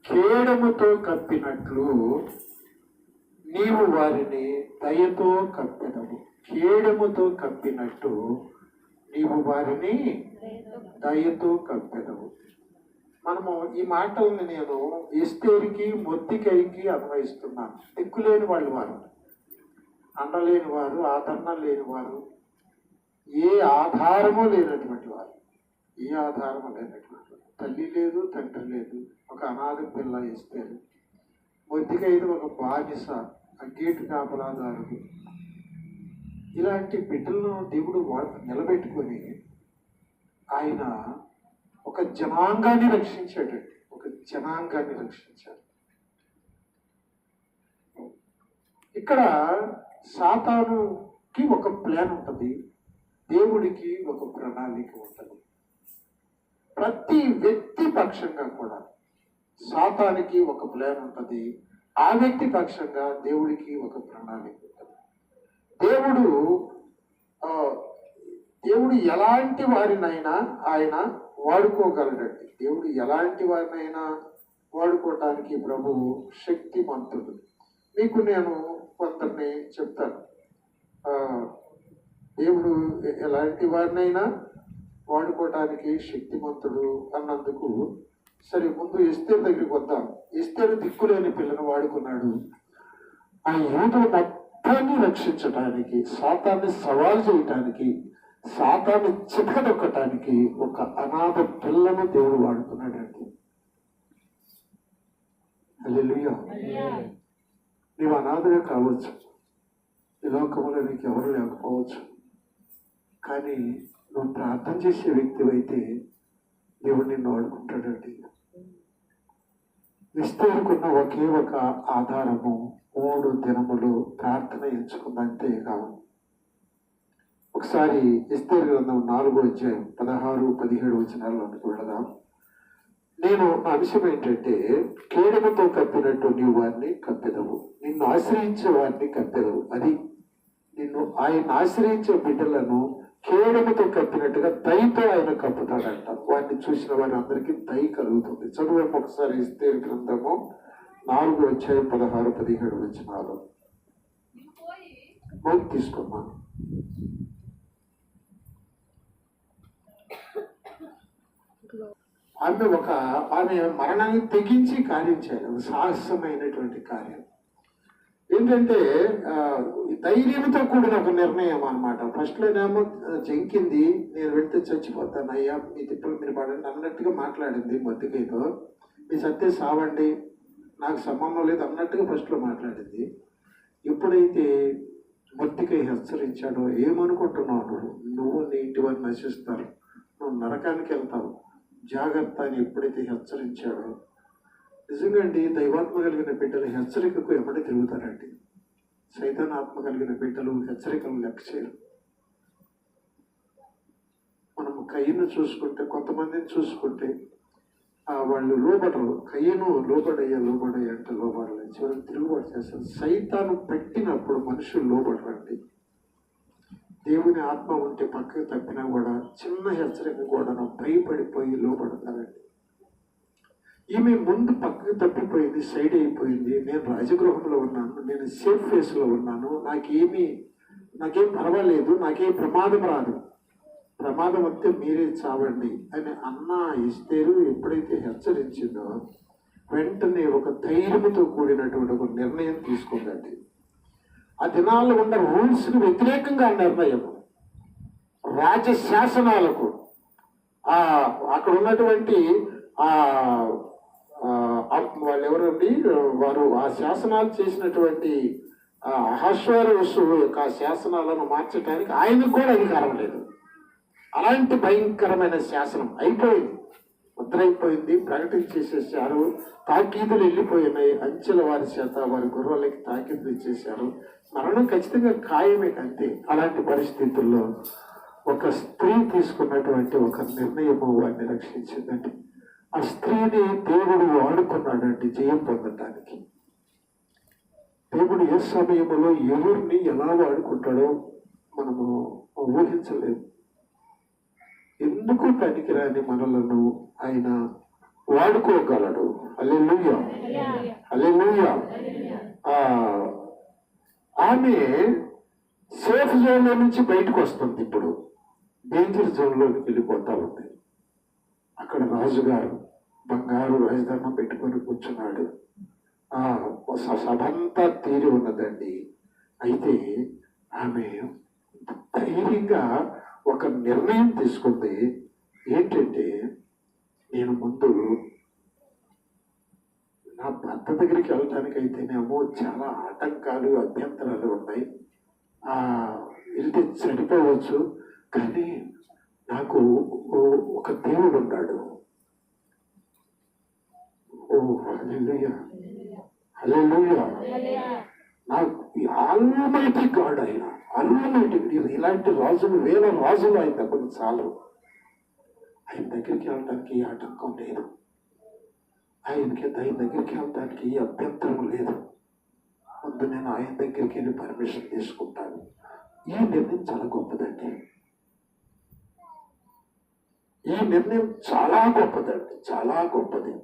కేడముతో కప్పినట్లు నీవు వారిని దయతో కప్పెదవు. కేడముతో కప్పినట్టు నీవు వారిని దయతో కప్పెదవు. మనము ఈ మాటల్ని నేను ఎస్తేరుకి మొర్దెకైకి అన్వయిస్తున్నాను. దిక్కులేని వాళ్ళు వారు, అండలేని వారు, ఆదరణ లేని వారు, ఏ ఆధారము లేనటువంటి వారు, ఏ ఆధారము లేనటువంటి వారు. తల్లి లేదు, తండ్రి లేదు, ఒక అనాథ పిల్ల ఎస్తేరు. మొర్దెకై ఒక బానిస, గేటు కాపలాదారుడు. ఇలాంటి బిడ్డలను దేవుడు నిలబెట్టుకొని ఆయన ఒక జనాంగాన్ని రక్షించాడండి, ఒక జనాంగాన్ని రక్షించాడు. ఇక్కడ సాతానుకి ఒక ప్లాన్ ఉంటుంది, దేవుడికి ఒక ప్రణాళిక ఉంటుంది. ప్రతి వ్యక్తి పక్షంగా కూడా సాతానికి ఒక ప్లాన్ ఉంటుంది, ఆ వ్యక్తి పక్షంగా దేవుడికి ఒక ప్రణాళిక ఉంటుంది. దేవుడు ఎలాంటి వారినైనా ఆయన వాడుకోగలడండి. దేవుడు ఎలాంటి వారినైనా వాడుకోవటానికి ప్రభువు శక్తిమంతుడు. మీకు నేను కొందరిని చెప్తాను, దేవుడు ఎలాంటి వారినైనా వాడుకోవటానికి శక్తిమంతుడు అన్నందుకు. సరే, ముందు ఎస్తేరు దగ్గరికి వద్దాం. ఎస్తేరు దిక్కులేని పిల్లను వాడుకున్నాడు. ఆ యూదుల మొత్తాన్ని రక్షించటానికి, సాతాన్ని సవాల్ చేయటానికి, సాతాన్ని చితకదొక్కటానికి ఒక అనాథ పిల్లను దేవుడు వాడుకున్నాడండి. హల్లెలూయా. నీవు అనాథగా కావచ్చు, ఈ లోకంలో నీకు ఎవరు లేకపోవచ్చు, కానీ నువ్వు ప్రార్థన చేసే వ్యక్తివైతే దేవుడు నిన్ను వాడుకుంటాడండి. ఎస్తేరుకున్న ఒకే ఒక ఆధారము 3 దినములు ప్రార్థన ఎంచుకుందంతే కాదు. ఒకసారి ఎస్తేరు గ్రంథం 4వ అధ్యాయం 16-17 వచనాల్లోకి వెళదాం. నేను అంశం ఏంటంటే, కేడముతో కప్పినట్టు నీవు వారిని కప్పెదవు, నిన్ను ఆశ్రయించే వారిని కప్పెదవు. అది నిన్ను ఆయన ఆశ్రయించే బిడ్డలను కేడముతో కప్పినట్టుగా దయతో ఆయన కప్పుతాడంట. వారిని చూసిన వారి అందరికీ దయ కలుగుతుంది. చదువు ఒకసారి ఎస్తేరు గ్రంథము 4వ అధ్యాయం 16-17 వచనాలు తీసుకున్నాను. ఆమె మరణాన్ని తెగించి కార్యం చేయాలి, సాహసమైనటువంటి కార్యం. ఏంటంటే ధైర్యంతో కూడిన ఒక నిర్ణయం అన్నమాట. ఫస్ట్లోనేమో జంకింది, నేను వెళ్తే చచ్చిపోతాను అయ్యా, మీ తిప్పలు మీరు పడండి అన్నట్టుగా మాట్లాడింది మొర్దెకైతో. మీ సత్తే సావండి, నాకు సంబంధం లేదు అన్నట్టుగా ఫస్ట్లో మాట్లాడింది. ఎప్పుడైతే మొర్దెకై హెచ్చరించాడో, ఏమనుకుంటున్నావు నువ్వు నీ ఇంటి వారిని నశిస్తారు, నువ్వు నరకానికి వెళ్తావు, జాగ్రత్త అని ఎప్పుడైతే హెచ్చరించాడో, నిజంగా అండి దైవాత్మ కలిగిన బిడ్డలు హెచ్చరికకు ఎమ్మడి తిరుగుతారండి. సైతాన్ ఆత్మ కలిగిన బిడ్డలు హెచ్చరికలు లెక్క చేయరు. మనము కయ్యను చూసుకుంటే, కొంతమందిని చూసుకుంటే వాళ్ళు లోబడరు. కయ్యను లోబడయ్యా అంటే లోబడలేదు, చివరికి తిరుగుబాటు చేస్తారు. సైతాను పెట్టినప్పుడు మనుషులు లోబడరండి. దేవుని ఆత్మ ఉంటే పక్కకు తప్పినా కూడా చిన్న హెచ్చరిక కూడా భయపడిపోయి లోబడతారండి. ఈమె ముందు పక్కకు తప్పిపోయింది, సైడ్ అయిపోయింది. నేను రాజగృహంలో ఉన్నాను, నేను సేఫ్ ఫేస్లో ఉన్నాను, నాకేం పర్వాలేదు, నాకేం ప్రమాదం రాదు, ప్రమాదం వస్తే మీరే చావండి అని అన్న ఎస్తేరు ఎప్పుడైతే హెచ్చరించిందో, వెంటనే ఒక ధైర్యంతో కూడినటువంటి ఒక నిర్ణయం తీసుకుందండి. ఆ దినాల్లో ఉన్న రూల్స్కి వ్యతిరేకంగా నిర్ణయం, రాజశాసనాలకు అక్కడ ఉన్నటువంటి వాళ్ళు ఎవరండి, వారు ఆ శాసనాలు చేసినటువంటి అహశ్వేరోషు యొక్క శాసనాలను మార్చడానికి ఆయనకు కూడా అధికారం లేదు. అలాంటి భయంకరమైన శాసనం అయిపోయింది, ముద్రైపోయింది, ప్రకటించేసేసారు. తాకీదులు వెళ్ళిపోయినాయి, అంచెల వారి చేత వారి గుర్రాలకి తాకీదులు ఇచ్చేశారు. మరణం ఖచ్చితంగా ఖాయమే. అంతే. అలాంటి పరిస్థితుల్లో ఒక స్త్రీ తీసుకున్నటువంటి ఒక నిర్ణయము వారిని రక్షించిందండి. ఆ స్త్రీని దేవుడు వాడుకున్నాడండి జయం పొందటానికి. దేవుడు ఏ సమయంలో ఎవరిని ఎలా వాడుకుంటాడో మనము ఊహించలేము. ఎందుకు పనికిరాని మనలను ఆయన వాడుకోగలడు. హల్లెలూయా, హల్లెలూయా. ఆమె సేఫ్ జోన్లో నుంచి బయటకు వస్తుంది. ఇప్పుడు డేంజర్ జోన్లోకి వెళ్ళిపోతా ఉంది. అక్కడ రాజుగారు బంగారు రాజధానం పెట్టుకొని కూర్చున్నాడు. సభంతా తీరి ఉన్నదండి. అయితే ఆమె ధైర్యంగా ఒక నిర్ణయం తీసుకుంది. ఏంటంటే, నేను ముందు నా భర్త దగ్గరికి వెళ్ళటానికి అయితేనేమో చాలా ఆటంకాలు, అభ్యంతరాలు ఉన్నాయి. వెళ్తే చనిపోవచ్చు, కానీ నాకు ఒక దేవుడు ఉన్నాడు. ఓ హల్లెలూయా, హల్లెలూయా. నాకు ఆల్మైటీ గాడ్, ఆయన ఆల్మైటీ. ఇలాంటి రాజులు, వేల రాజులు ఆయన దగ్గర చాలు. ఆయన దగ్గరికి వెళ్ళడానికి ఆటంకం లేదు. ఆయన దగ్గరికి వెళ్ళడానికి అభ్యంతరం లేదు. ముందు నేను ఆయన దగ్గరికి వెళ్ళి పర్మిషన్ తీసుకుంటాను. ఈ నిర్ణయం చాలా గొప్పదండి. ఈ నిర్ణయం చాలా గొప్పదండి, చాలా గొప్పది.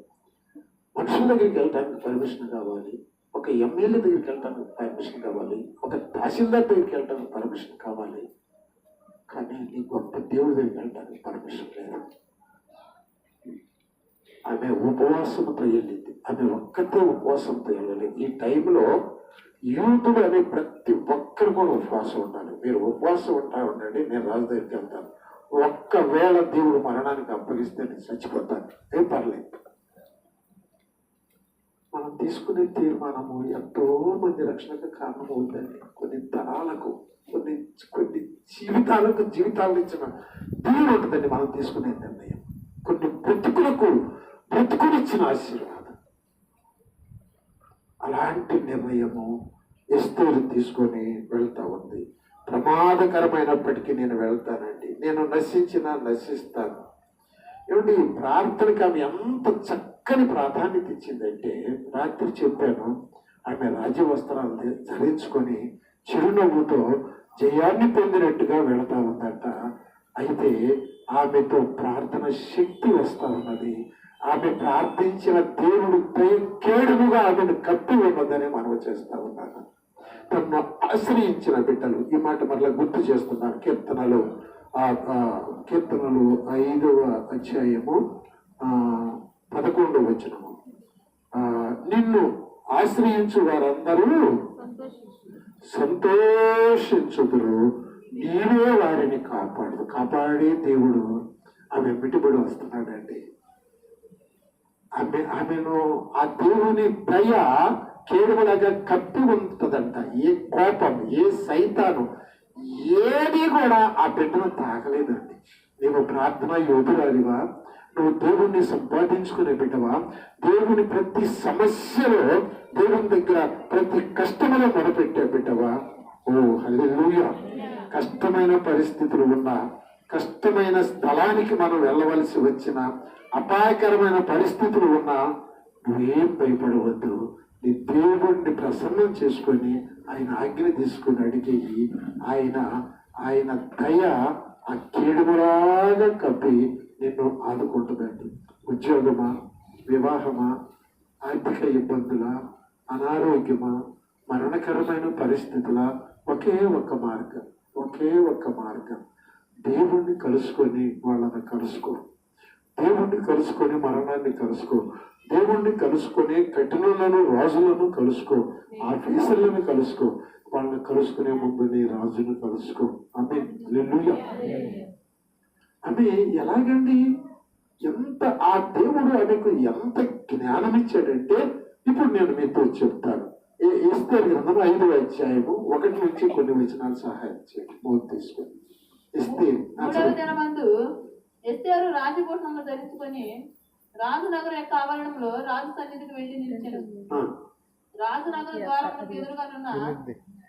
మనుషుల దగ్గరికి వెళ్ళడానికి పర్మిషన్ కావాలి, ఒక ఎమ్మెల్యే దగ్గరికి వెళ్ళడానికి పర్మిషన్ కావాలి, ఒక తహసీల్దార్ దగ్గరికి వెళ్ళడానికి పర్మిషన్ కావాలి. కానీ నీ గొప్ప దేవుడి దగ్గరికి వెళ్ళడానికి పర్మిషన్ లేదు. ఆమె ఉపవాసంతో వెళ్ళింది. ఆమె ఒక్కతే ఉపవాసంతో వెళ్ళలేదు. ఈ టైంలో యూతుడు అనే ప్రతి ఒక్కరు కూడా ఉపవాసం ఉండాలి. మీరు ఉపవాసం ఉండండి, నేను రాజు దగ్గరికి వెళ్తాను. ఒక్కవేళ దేవుడు మరణానికి అప్పగిస్తే నేను చచ్చిపోతాను, ఏం పర్లేదు. మనం తీసుకునే తీర్మానము ఎంతో మంది రక్షణకు కారణం అవుతుంది. కొన్ని తరాలకు, కొన్ని జీవితాలను ఇచ్చిన దేవుడు ఉంటుందండి మనం తీసుకునే నిర్ణయం. కొన్ని బ్రతుకునిచ్చిన ఆశీర్వాదం. అలాంటి నిర్ణయము ఎస్తేరు తీసుకొని వెళ్తా ఉంది. ప్రమాదకరమైనప్పటికీ నేను వెళ్తానండి, నేను నశిస్తాను. ఏమండి, ప్రార్థనకి ఆమె ఎంత చక్కని ప్రాధాన్యత ఇచ్చిందంటే, రాత్రి చెప్పాను, ఆమె రాజ్య వస్త్రాలు ధరించుకొని చిరునవ్వుతో జయాన్ని పొందినట్టుగా వెళతా ఉందంట. అయితే ఆమెతో ప్రార్థన శక్తి వస్తా ఉన్నది. ఆమె ప్రార్థించిన దేవుడు కేడుగా ఆమెను కప్పి ఉన్నదని మనవి చేస్తా ఉన్నాను. తను ఆశ్రయించిన బిడ్డలు, ఈ మాట మరలా గుర్తు చేస్తున్నాను. కీర్తనలు 5వ అధ్యాయము 11వ వచనము. నిన్ను ఆశ్రయించు వారందరూ సంతోషించుదురు, నీవే వారిని కాపాడే దేవుడు ఆమె మిటిబడి వస్తున్నాడండి. ఆమెను ఆ దేవుని దయ కేడులాగా కప్పి ఉంటుందంట. ఏ కోపం, ఏ సైతాను, ఏది కూడా ఆ బిడ్డను తాకలేదండి. నీవు ప్రార్థన యోధురాలివా, నువ్వు దేవుణ్ణి సంపాదించుకునే బిడ్డవా, దేవుని ప్రతి సమస్యలో, దేవుని దగ్గర ప్రతి కష్టములో మొదలుపెట్టే బిడ్డవా. ఓ హల్లెలూయా. కష్టమైన పరిస్థితులు ఉన్నా, కష్టమైన స్థలానికి మనం వెళ్ళవలసి వచ్చిన, అపాయకరమైన పరిస్థితులు ఉన్నా నువ్వేం భయపడవద్దు. నీ దేవుడిని ప్రసన్నం చేసుకొని ఆయన ఆజ్ఞ తీసుకుని అడిగేయి. ఆయన దయ ఆ కేడుములాగా కప్పి నిన్ను ఆదుకుంటుందండి. ఉద్యోగమా, వివాహమా, ఆర్థిక ఇబ్బందుల, అనారోగ్యమా, మరణకరమైన పరిస్థితుల, ఒకే ఒక్క మార్గం దేవుణ్ణి కలుసుకొని వాళ్ళని కలుసుకో. దేవుణ్ణి కలుసుకొని మరణాన్ని కలుసుకో. దేవుణ్ణి కలుసుకొని కఠినులను, రాజులను కలుసుకో. ఆఫీసర్లను కలుసుకో. వాళ్ళని కలుసుకునే ముందు నీ రాజును కలుసుకో. ఆమేన్, హల్లెలూయా. ఆమె ఎలాగండి, ఎంత ఆ దేవుడు ఆమెకు ఎంత జ్ఞానం ఇచ్చాడంటే, ఇప్పుడు నేను మీతో చెప్తాను. ఎస్తేరు గ్రంథం 5వ అధ్యాయము 1 నుంచి కొన్ని వచనాలు సహాయం చేయండి. మౌత్ తీసుకొని. ఎస్తేరు రాజభూషణంలో ధరించుకొని రాజునగర యొక్క ఆవరణంలో రాజు సన్నిధికి వెళ్లి నిలిచాడు. రాజునగర ద్వారములకు ఎదురుగానున్న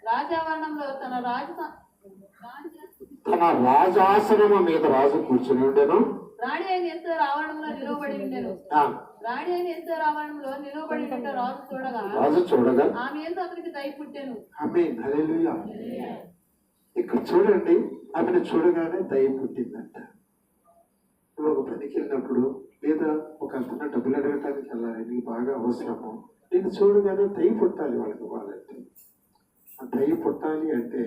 రాజావరణంలో తన రాజాసనము మీద రాజు కూర్చుని ఉండేను. రాణి అయిన ఎస్తేరు ఆవరణంలో నిలువబడి ఉండేను. రాణి అయిన ఎస్తేరు ఆవరణంలో నిలువబడి ఉంటే రాజు చూడగా ఆమె యందు అతనికి దయ పుట్టెను. ఆమేన్, హల్లెలూయా. ఇక్కడ చూడండి, ఆమెను చూడగానే దయ పుట్టిందంట. ఒక 10 పనికి వెళ్ళినప్పుడు లేదా ఒక అతను డబ్బులు అడగటానికి వెళ్ళాలి, నీకు బాగా అవసరము, నేను చూడగానే దయ పుట్టాలి వాళ్ళకి. వాళ్ళంటే ఆ దయ పుట్టాలి అంటే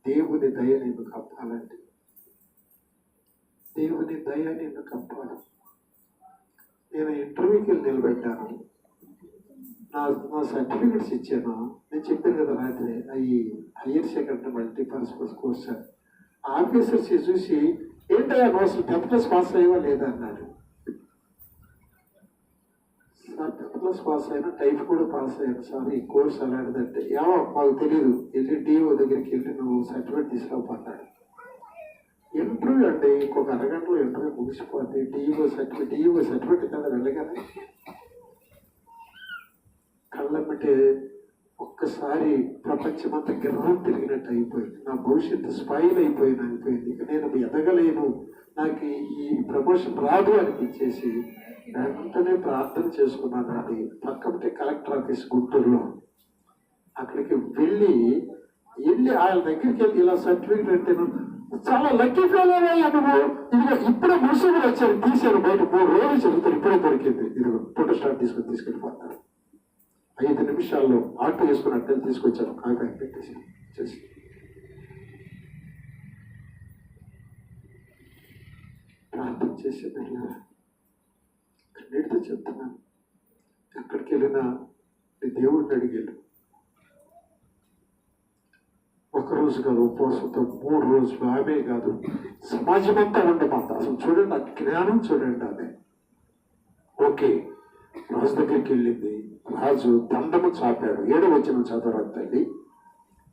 దేవుని దయ నిన్ను కప్పాలంటే, దేవుని దయ నిన్ను కప్పాలి. నేను ఇంటర్వ్యూకి వెళ్ళి నిలబెట్టాను, నా సర్టిఫికెట్స్ ఇచ్చాను. నేను చెప్పాను కదా రాత్రి, అవి higher secondary multipurpose course. Officers చూసి ఏంటయ్యా నువ్వు అసలు 10th క్లాస్ పాస్ అయ్యవా లేదా అన్నాడు. సార్ 10th క్లాస్ పాస్ అయినా, టైప్ కూడా పాస్ అయ్యాను సార్, ఈ కోర్స్ అలాంటిదంటే ఏమో మాకు తెలియదు, వెళ్ళి డిఓ దగ్గరికి వెళ్ళి నువ్వు సర్టిఫికేట్ తీసుకురాపన్నాడు. ఇంటర్వ్యూ అంటే ఇంకొక అరగంటలో ఇంటర్వ్యూ ముగిసిపోతే డిఓ సర్టిఫికేట్ కదా వెళ్ళగానే కళ్ళమ్మటే ఒక్కసారి ప్రపంచమంతా గిర్రం తిరిగినట్టు అయిపోయింది. నా భవిష్యత్తు స్పాయిల్ అయిపోయింది. ఇక నేను ఎదగలేను, నాకు ఈ ప్రమోషన్ రాదు అనిపించేసి వెంటనే ప్రార్థన చేసుకున్నాను. అది పక్కనే కలెక్టర్ ఆఫీస్ గుంటూరులో. అక్కడికి వెళ్ళి ఆయన దగ్గరికి వెళ్ళి ఇలా సర్టిఫికేట్ అంటే, చాలా లక్కీ ఫెయిల్ అయ్యా నువ్వు, ఇదిగో ఇప్పుడే మున్సిపల్ వచ్చారు, తీశారు బయట, 3 రోజులు చదువుతారు, ఇప్పుడే దొరికింది, ఇదిగో ఫోటో స్టార్ట్ తీసుకెళ్ళిపోతారు. 5 నిమిషాల్లో ఆటో వేసుకున్నట్టు తీసుకొచ్చాను, కాగితం పెట్టేసి చేసి. ప్రార్థన చేసేది కన్నీటితో చెప్తున్నాను. ఎక్కడికి వెళ్ళినా నీ దేవుడిని అడిగేళ్ళు. ఒకరోజు కాదు, ఉపవాసంతో 3 రోజులు, ఆమె కాదు సమాజం అంతా ఉండమంత. అసలు చూడండి, ఆ జ్ఞానం చూడండి. అదే ఓకే. రాజు దగ్గరికి వెళ్ళింది, రాజు దండము చాపాడు. 7వ వచనం చదవరు తల్లి,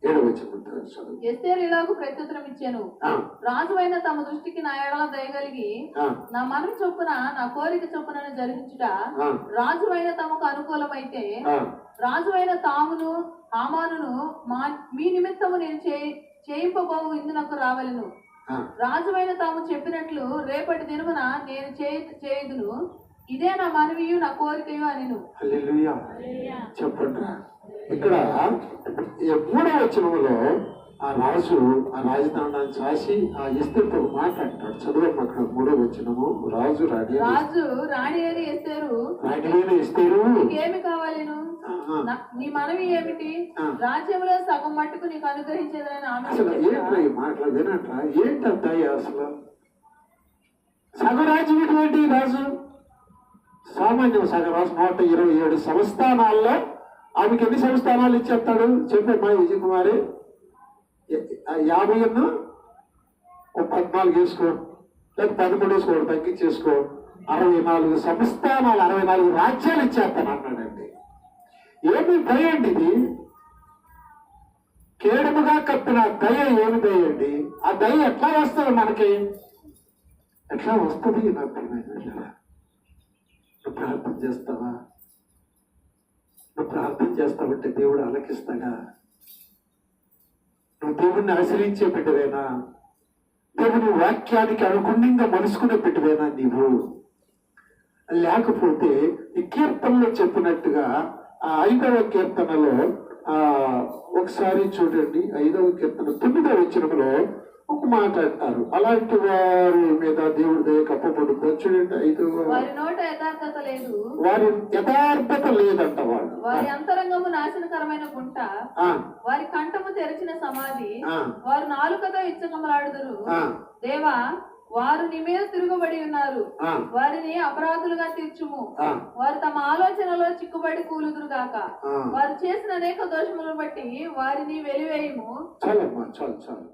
7వ వచనం చదువు. ఎస్తేరు ఇలాగూ ప్రత్యుత్తరం ఇచ్చాను, రాజు అయిన తమ దృష్టికి నా ఎడల దయగలిగి నా మనవి చొప్పున నా కోరిక చొప్పున జరిగించుట రాజు అయిన తమకు అనుకూలమైతే, రాజు అయిన తామును హామానును మీ నిమిత్తము నేను చేయింపబోవు ఇందునకు రావలను. రాజు అయిన తాము చెప్పినట్లు రేపటి దినమున నేను చేయుదును, ఇదే నా మనవియు నా కోరికయు అనిను. హల్లెలూయా చెప్పండి. ఇక్కడ 3వ వచనంలో ఆ రాజు ఆ రాజధానాన్ని చాసి ఆ ఎస్తేరుతో మాట్లాడతాడు. చదువు అక్కడ 3వ వచనము. రాజు రాణి అయిన ఎస్తేరు ఏమి కావాలను, నీ మనవి ఏమిటి, రాజ్యంలో సగం మట్టుకు నీకు అనుగ్రహించేదని ఆమె. అసలు ఏంటి మాటలు వినట్రా, ఏంటంటాయి అసలు సగం రాజ్యం ఎటువంటి రాజు? సామాన్యం సగం రాజు 127 సంస్థానాల్లో ఆమెకి ఎన్ని సంస్థానాలు ఇచ్చేస్తాడు చెప్పే మా విజయ కుమారి? 50 14 వేసుకో, లేదా 13 వేసుకో, తగ్గించేసుకో, 64 సంస్థానాలు, 64 రాజ్యాలు ఇచ్చేస్తాను అన్నాడండి. ఏమి దయ అండి ఇది? కేడుముగా కప్పిన దయ ఏమి దయ అండి? ఆ దయ ఎట్లా వస్తుంది మనకి? ఎట్లా వస్తుంది? నువ్వు ప్రార్థన చేస్తావా? నువ్వు ప్రార్థన చేస్తావంటే దేవుడు ఆలకిస్తాడా? నువ్వు దేవుణ్ణి ఆశ్రయించే బిడ్డవేనా? దేవుని వాక్యానికి అనుగుణంగా మలుసుకునే బిడ్డవేనా నీవు? లేకపోతే ఈ కీర్తనలో చెప్పినట్టుగా ఆ 5వ కీర్తనలో ఒకసారి చూడండి, 5వ కీర్తన 9వ వచనంలో ఒక మాట అంటారు, అలాంటి వారి మీద దేవుడి దయ కప్పబడుతుంది. చూడండి, 5వ వారి నోట యథార్థత లేదు, వారి యథార్థత లేదంట. వాళ్ళు వారి అంతరంగము నాశనకరమైన గుంట, వారి కంఠము తెరిచిన సమాధి, వారు నాలుకతో ఇచ్చకమలాడుదురు. దేవా, వారు నీ మీద తిరుగుబడి ఉన్నారు, వారిని అపరాధులుగా తీర్చుము. వారు తమ ఆలోచనలో చిక్కుబడి కూలుదురు గాక. వారు చేసిన అనేక దోషములను బట్టి వారిని వెలివేయము. చాలమ్మా, చాలు చాలు.